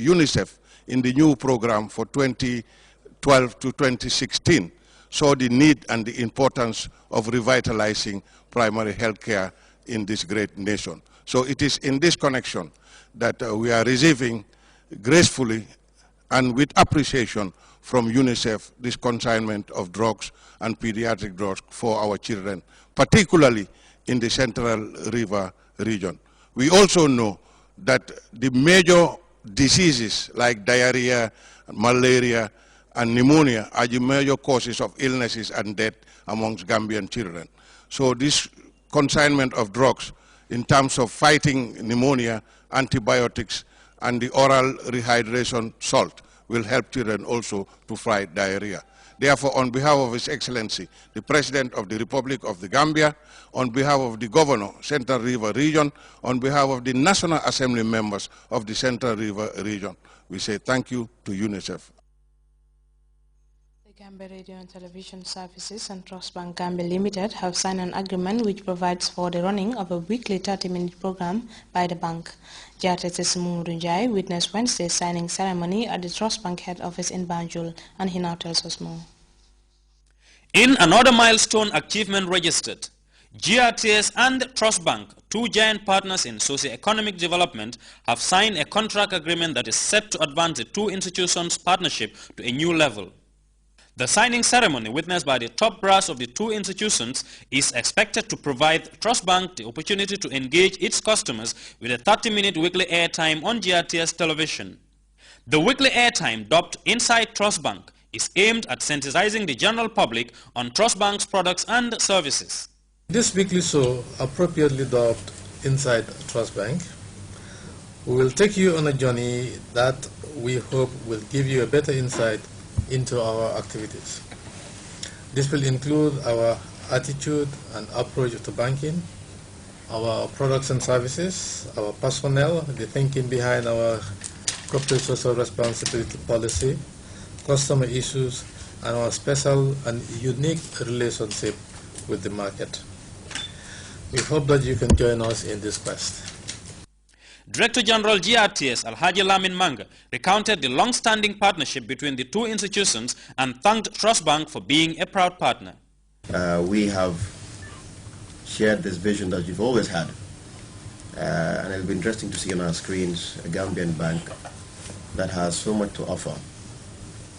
UNICEF in the new program for 2012 to 2016 saw the need and the importance of revitalizing primary health care in this great nation. So it is in this connection that we are receiving gracefully and with appreciation from UNICEF this consignment of drugs and pediatric drugs for our children, particularly in the Central River region. We also know that the major diseases like diarrhea, malaria, and pneumonia are the major causes of illnesses and death amongst Gambian children. So this consignment of drugs in terms of fighting pneumonia, antibiotics, and the oral rehydration salt will help children also to fight diarrhea. Therefore, on behalf of His Excellency, the President of the Republic of the Gambia, on behalf of the Governor, Central River Region, on behalf of the National Assembly members of the Central River Region, we say thank you to UNICEF. The Gambia Radio and Television Services and Trust Bank Gambia Limited have signed an agreement which provides for the running of a weekly 30-minute program by the bank. GRTS Mumudunjai witnessed Wednesday's signing ceremony at the Trust Bank head office in Banjul, and he now tells us more. In another milestone achievement registered, GRTS and Trust Bank, two giant partners in socio-economic development, have signed a contract agreement that is set to advance the two institutions' partnership to a new level. The signing ceremony, witnessed by the top brass of the two institutions, is expected to provide Trust Bank the opportunity to engage its customers with a 30-minute weekly airtime on GRTS television. The weekly airtime, dubbed Inside Trust Bank, is aimed at sensitizing the general public on Trust Bank's products and services. This weekly show, appropriately dubbed Inside Trust Bank, we will take you on a journey that we hope will give you a better insight into our activities. This will include our attitude and approach to banking, our products and services, our personnel, the thinking behind our corporate social responsibility policy, customer issues, and our special and unique relationship with the market. We hope that you can join us in this quest. Director General GRTS Alhaji Lamin Manga recounted the long-standing partnership between the two institutions and thanked Trust Bank for being a proud partner. We have shared this vision that you've always had, and it'll be interesting to see on our screens a Gambian bank that has so much to offer,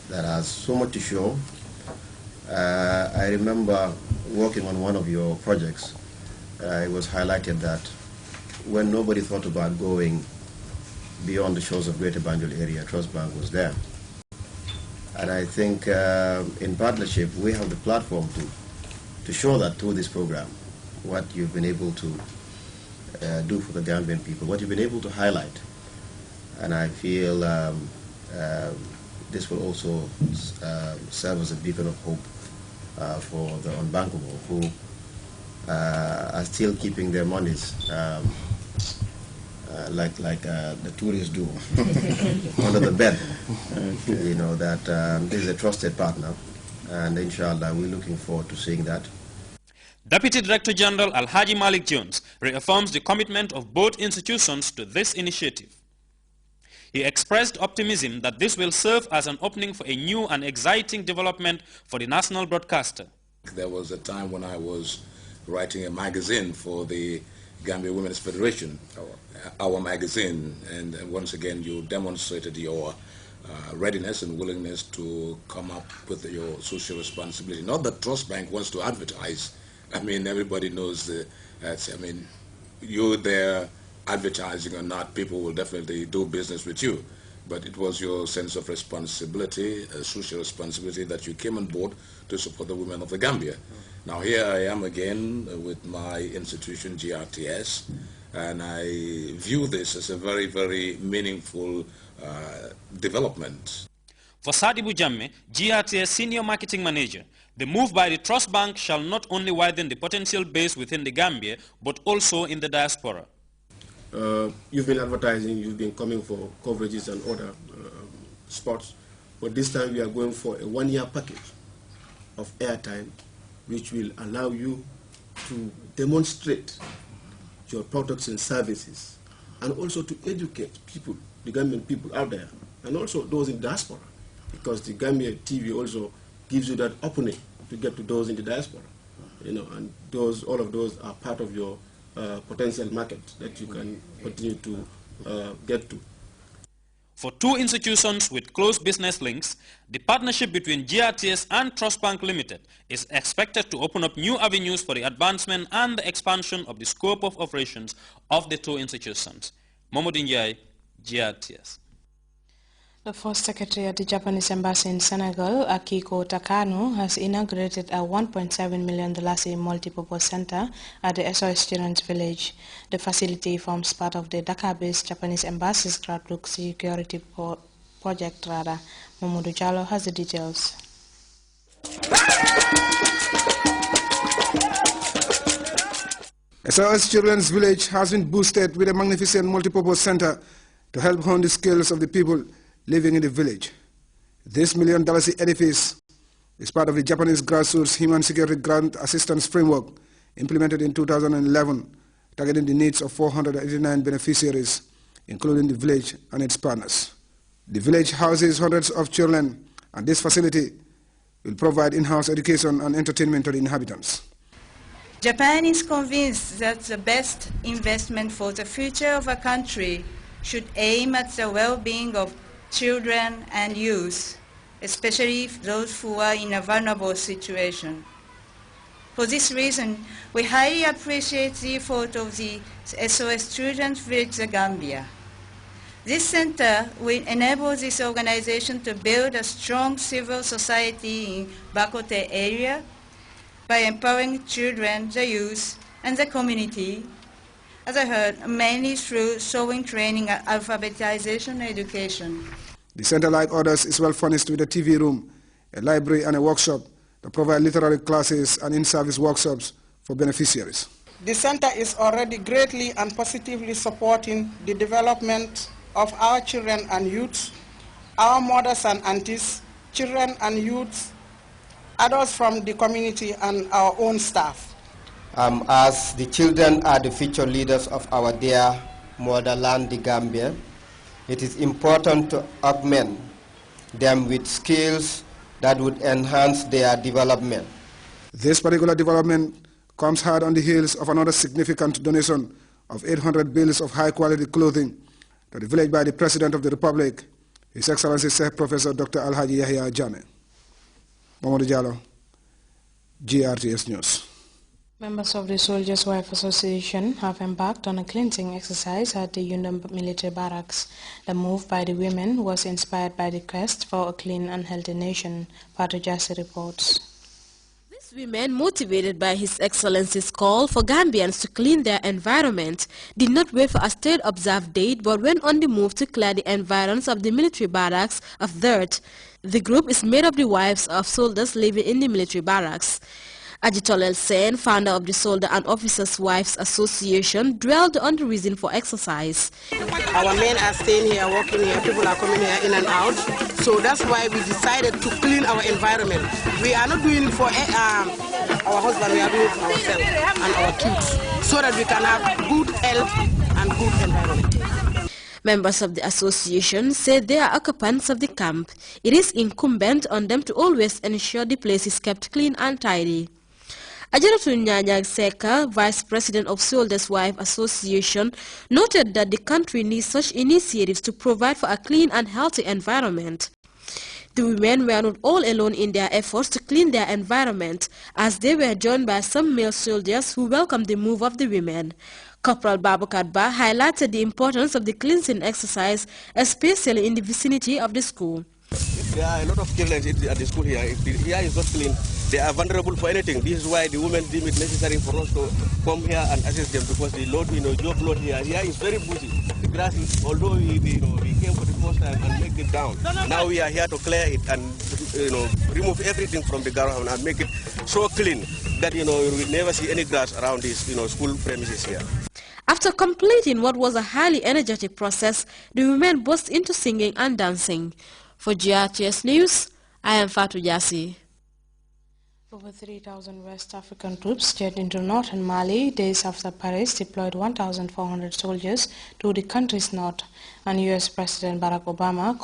that has so much to show. I remember working on one of your projects. It was highlighted that when nobody thought about going beyond the shores of Greater Banjul area, Trust Bank was there. And I think in partnership we have the platform to show that through this program, what you've been able to do for the Gambian people, what you've been able to highlight. And I feel this will also serve as a beacon of hope for the unbankable who are still keeping their monies like the tourists do under the bed. You know that this is a trusted partner, and inshallah we're looking forward to seeing that. Deputy Director General Alhaji Malik Jones reaffirms the commitment of both institutions to this initiative. He expressed optimism that this will serve as an opening for a new and exciting development for the national broadcaster. There was a time when I was writing a magazine for the Gambia Women's Federation, our magazine, and once again you demonstrated your readiness and willingness to come up with your social responsibility. Not that Trust Bank wants to advertise. I mean, everybody knows I mean, you're there advertising or not, people will definitely do business with you. But it was your sense of responsibility, social responsibility, that you came on board to support the women of the Gambia. Now here I am again with my institution, GRTS, and I view this as a very, very meaningful development. For Sadibu Jamme, GRTS Senior Marketing Manager, the move by the Trust Bank shall not only widen the potential base within the Gambia, but also in the diaspora. You've been advertising, you've been coming for coverages and other spots, but this time we are going for a one-year package of airtime, which will allow you to demonstrate your products and services and also to educate people, the Gambian people out there, and also those in diaspora, because the Gambia TV also gives you that opening to get to those in the diaspora, and all of those are part of your potential market that you can continue to get to. For two institutions with close business links, the partnership between GRTS and Trust Bank Limited is expected to open up new avenues for the advancement and the expansion of the scope of operations of the two institutions. Momodou Ndiaye, GRTS. The first secretary at the Japanese embassy in Senegal, Akiko Takano, has inaugurated a $1.7 million multipurpose center at the SOS Children's Village. The facility forms part of the Dakar-based Japanese embassy's grassroots security project. Mamadou Jallo has the details. SOS Children's Village has been boosted with a magnificent multipurpose center to help hone the skills of the people living in the village. This $1 million edifice is part of the Japanese grassroots human security grant assistance framework implemented in 2011, targeting the needs of 489 beneficiaries, including the village and its partners. The village houses hundreds of children, and this facility will provide in-house education and entertainment to the inhabitants. Japan is convinced that the best investment for the future of a country should aim at the well-being of children and youth, especially those who are in a vulnerable situation. For this reason, we highly appreciate the effort of the SOS Children's Village, The Gambia. This center will enable this organization to build a strong civil society in Bakote area by empowering children, the youth, and the community, as I heard, mainly through sewing training and alphabetization education. The center, like others, is well furnished with a TV room, a library, and a workshop that provide literary classes and in-service workshops for beneficiaries. The center is already greatly and positively supporting the development of our children and youth, our mothers and aunties, children and youth, adults from the community, and our own staff. As the children are the future leaders of our dear motherland, the Gambia, it is important to augment them with skills that would enhance their development. This particular development comes hard on the heels of another significant donation of 800 bales of high-quality clothing to the village by the President of the Republic, His Excellency Sir Professor Dr. Alhaji Yahya Jammeh. Mamadou Jallo, GRTS News. Members of the Soldiers' Wife Association have embarked on a cleansing exercise at the Yundum military barracks. The move by the women was inspired by the quest for a clean and healthy nation, Pato Jasi reports. These women, motivated by His Excellency's call for Gambians to clean their environment, did not wait for a state-observed date but went on the move to clear the environs of the military barracks of dirt. The group is made of the wives of soldiers living in the military barracks. Ajitolel Sen, founder of the Soldier and Officers' Wives Association, dwelled on the reason for exercise. Our men are staying here, working here, people are coming here in and out. So that's why we decided to clean our environment. We are not doing it for our husband, we are doing it for ourselves and our kids, so that we can have good health and good environment. Members of the association say they are occupants of the camp. It is incumbent on them to always ensure the place is kept clean and tidy. Ajaratu Nyanyag Seka, Vice President of Soldiers' Wife Association, noted that the country needs such initiatives to provide for a clean and healthy environment. The women were not all alone in their efforts to clean their environment, as they were joined by some male soldiers who welcomed the move of the women. Corporal Babakar Ba highlighted the importance of the cleansing exercise, especially in the vicinity of the school. There are a lot of children at the school here. If the here is not clean, they are vulnerable for anything. This is why the women deem it necessary for us to come here and assist them, because the load, job load here is very busy. The grass is, although we came for the first time and make it down, now we are here to clear it and remove everything from the ground and make it so clean that you will never see any grass around this school premises here. After completing what was a highly energetic process, the women burst into singing and dancing. For GRTS News, I am Fatou Jassi. Over 3,000 West African troops jet into northern Mali days after Paris deployed 1,400 soldiers to the country's north, and U.S. President Barack Obama